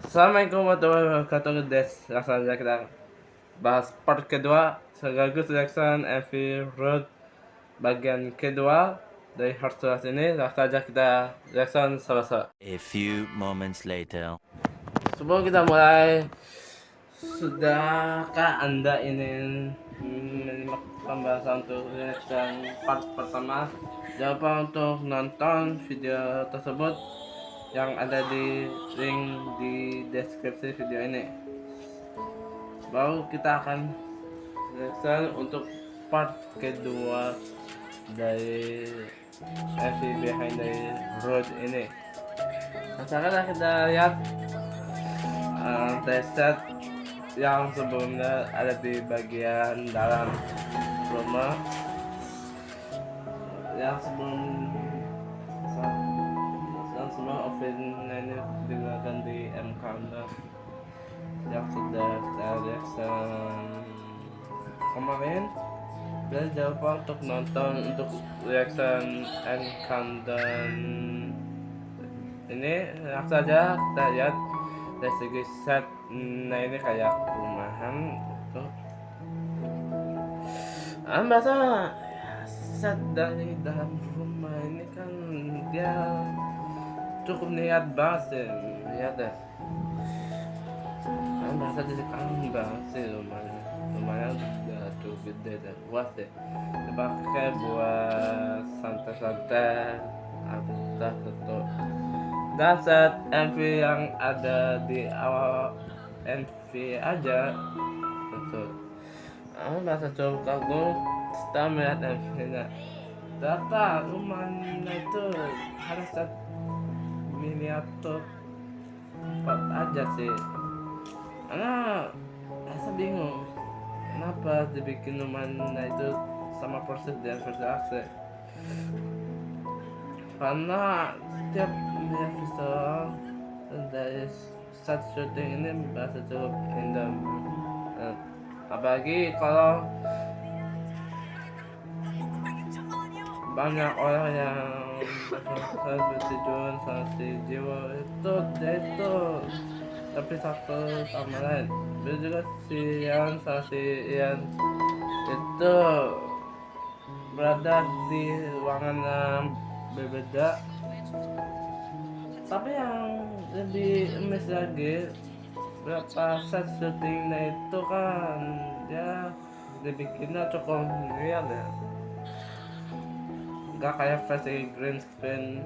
Assalamualaikum warahmatullahi wabarakatuh guys. Langsung aja kita bahas part kedua Sekaligus reaction MV Road bagian kedua dari Heartstars ini. Langsung aja kita reaction sama-sama. A few moments later. Sebelum kita mulai, sudahkah Anda ingin menyimak pembahasan untuk reaction part pertama? Jangan lupa untuk nonton video tersebut yang ada di link di deskripsi video ini. Baru kita akan reaction untuk part kedua dari MV Behind the Road ini. Sekarang kita lihat preset yang sebelumnya ada di bagian dalam rumah, yang sebelum opennya ini digunakan di M-Countdown yang sudah kita reaction kemarin. Dan jangan lupa untuk nonton untuk reaction M-Countdown ini. Langsung saja kita lihat dari segi set. Nah, ini kayak rumahan tuh. Bahasa set dari dalam rumah ini kan dia cukup niat banget sih, lihat deh. Bahasa di sekarang banget sih rumahnya udah cukup gede dan luas sih. Dipakai buat santai-santai atau tutup. Dan set MV yang ada di awal MV aja betul. Bahasa cukup kagum setelah melihat MV-nya. Data rumahnya itu harus miniatur 4 aja sih. Karena rasa bingung kenapa dibikin rumahnya itu sama persis dengan versi asli. Karena setiap melihat visual dari set syuting ini berasa cukup indah. Apalagi kalau banyak orang yang bertujuan sama si jiwa itu tapi satu sama lain. Dia juga si Ian sama si Ian itu berada di ruangan yang berbeda. Tapi yang lebih emes lagi, berapa set syutingnya itu kan dia dibikinnya cukup real ya, gak kayak versi green screen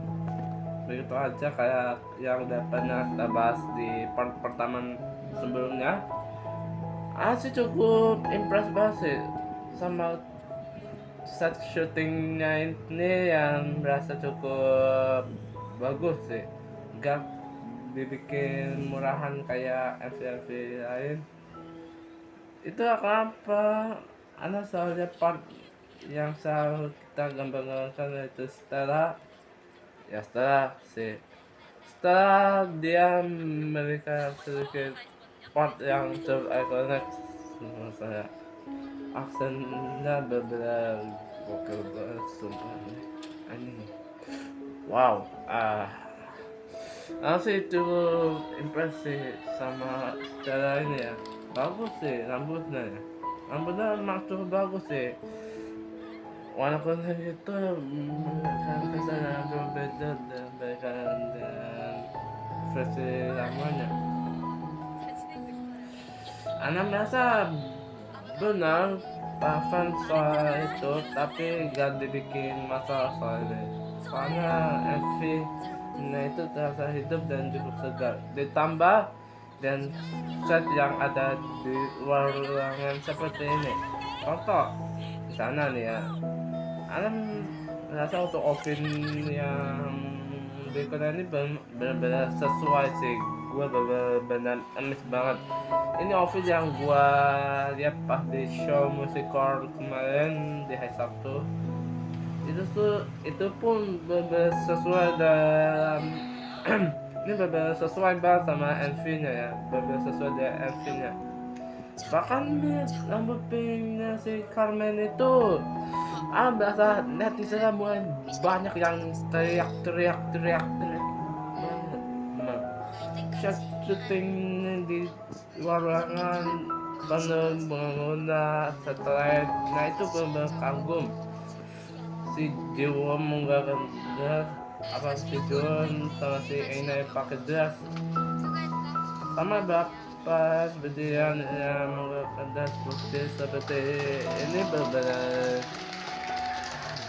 begitu aja kayak yang udah pernah kita bahas di part pertama sebelumnya. Sih cukup impress banget sih sama set syutingnya ini, yang berasa cukup bagus sih, gak dibikin murahan kayak MV lain. Itu kenapa anak soalnya part yang selalu kita gambar-gambarkan itu setelah setelah dia memberikan sedikit part yang cukup ikonik menurut saya. Aksennya berbeda gokil banget sumpah aneh. Wow, aku sih cukup impresi sama cara ini ya. Bagus sih rambutnya memang cukup bagus sih. Warna kuning itu kan kesan yang berbeda dibandingkan dengan versi lamanya. Anak merasa benar paham soal itu, tapi gak dibikin masalah soal ini. Soalnya MV itu terasa hidup dan cukup segar. Ditambah dan set yang ada di luar ruangan seperti ini. Contoh di sana nih ya. Alam rasa untuk open yang berikutnya ini benar-benar sesuai sih. Gua benar-benar emis banget. Ini outfit yang gua lihat pas di show musikal kemarin di hari Sabtu. Itu pun benar sesuai dalam ini benar sesuai banget sama MV-nya ya. Benar sesuai dengan MV-nya. Bahkan rambut pinknya si Carmen itu berasa netizen mulai banyak yang teriak syuting di ruangan benar menggunakan satelit. Nah itu benar kagum. Si Jiwon menggunakan gas, apa si Jiwon sama si Aina pakai gas, sama bapak bedian yang menggunakan gas putih seperti ini benar-benar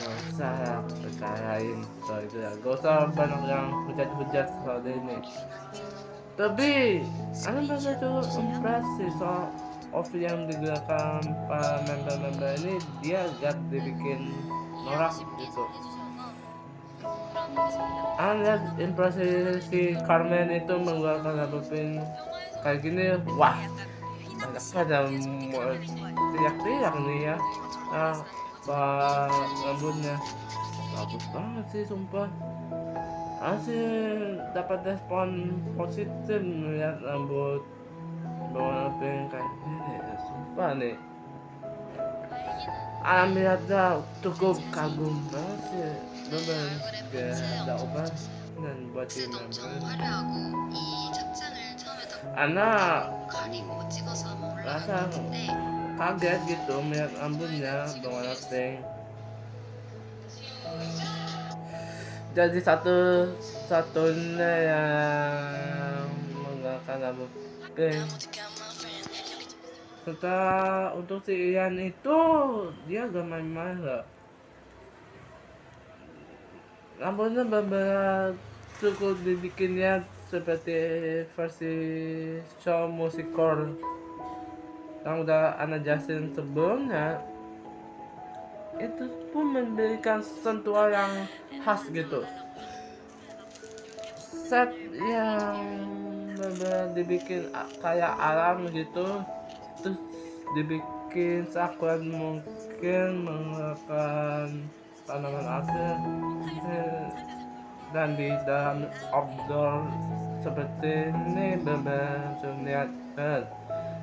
gak usah percayain soal itu ya, gak usah banyak yang hujat-hujat soal ini. Tapi ana merasa cukup impresi soal outfit yang digunakan para member-member ini, dia gak dibikin norak gitu. Ana lihat impresi si Carmen itu menggunakan rambut pink kayak gini, wah banyak pada mau teriak-teriak nih ya. Nah, pak rambutnya bagus banget sih sumpah. Asih dapat respon positif melihat rambut berwarna pink kayak gini ya, sumpah nih. Melihatnya cukup kagum banget sih. Bener gak ada obat dan buat tim member. Anak rasa kaget gitu melihat rambutnya berwarna pink. Jadi satu-satunya yang menggunakan rambut pink. Serta untuk si Ian itu dia gak main-main loh. Rambutnya benar cukup dibikinnya seperti versi show musikal yang udah Ana jelasin sebelumnya. Itu pun memberikan sentuhan yang khas gitu. Set yang benar dibikin kayak alam gitu, terus dibikin seakurat mungkin menggunakan tanaman asli dan di dalam outdoor seperti ini benar terlihat keren.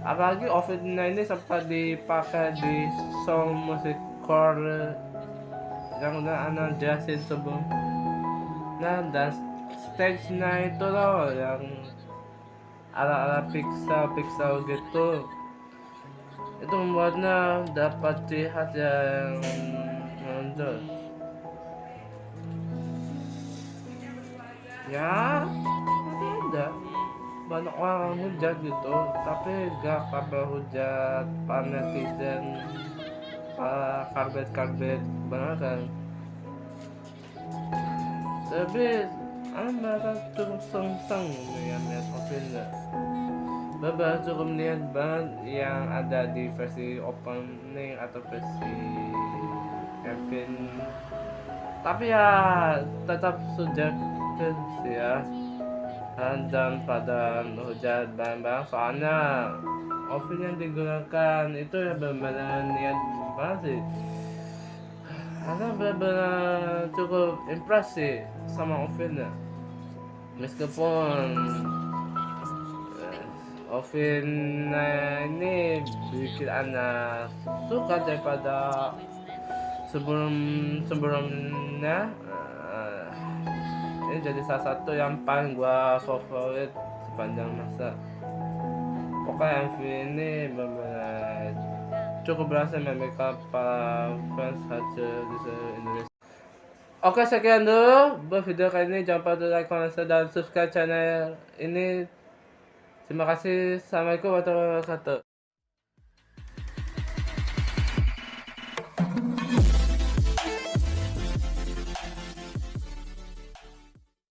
Apalagi outfitnya ini sempat dipakai di show musik core yang udah Ana jelasin sebelum. Nah, dan stage-nya itu loh yang ala-ala pixel gitu, itu membuatnya dapat ciri khas yang menonjol. Ya, ada banyak orang hujat gitu, tapi gak kabar hujat para netizen, para karbet benar kan. Tapi aku merasa cukup sengseng melihat outfitnya. Beberapa cukup niat banget yang ada di versi opening atau versi Kevin. Tapi ya tetap subjektif sih ya. Dan pada hujat barang-barang soalnya outfit yang digunakan itu ya benar-benar niat banget sih. Karena benar-benar cukup impresi sama outfitnya. Meskipun outfitnya ini bikin anak suka daripada sebelumnya. Ini jadi salah satu yang paling gua favorit sepanjang masa. Pokoknya MV ini benar-benar cukup berhasil membuat para fans hardcore di seluruh Indonesia. Oke, sekian dulu buat video kali ini. Jangan lupa like, comment, dan subscribe channel ini. Terima kasih. Assalamualaikum warahmatullahi wabarakatuh.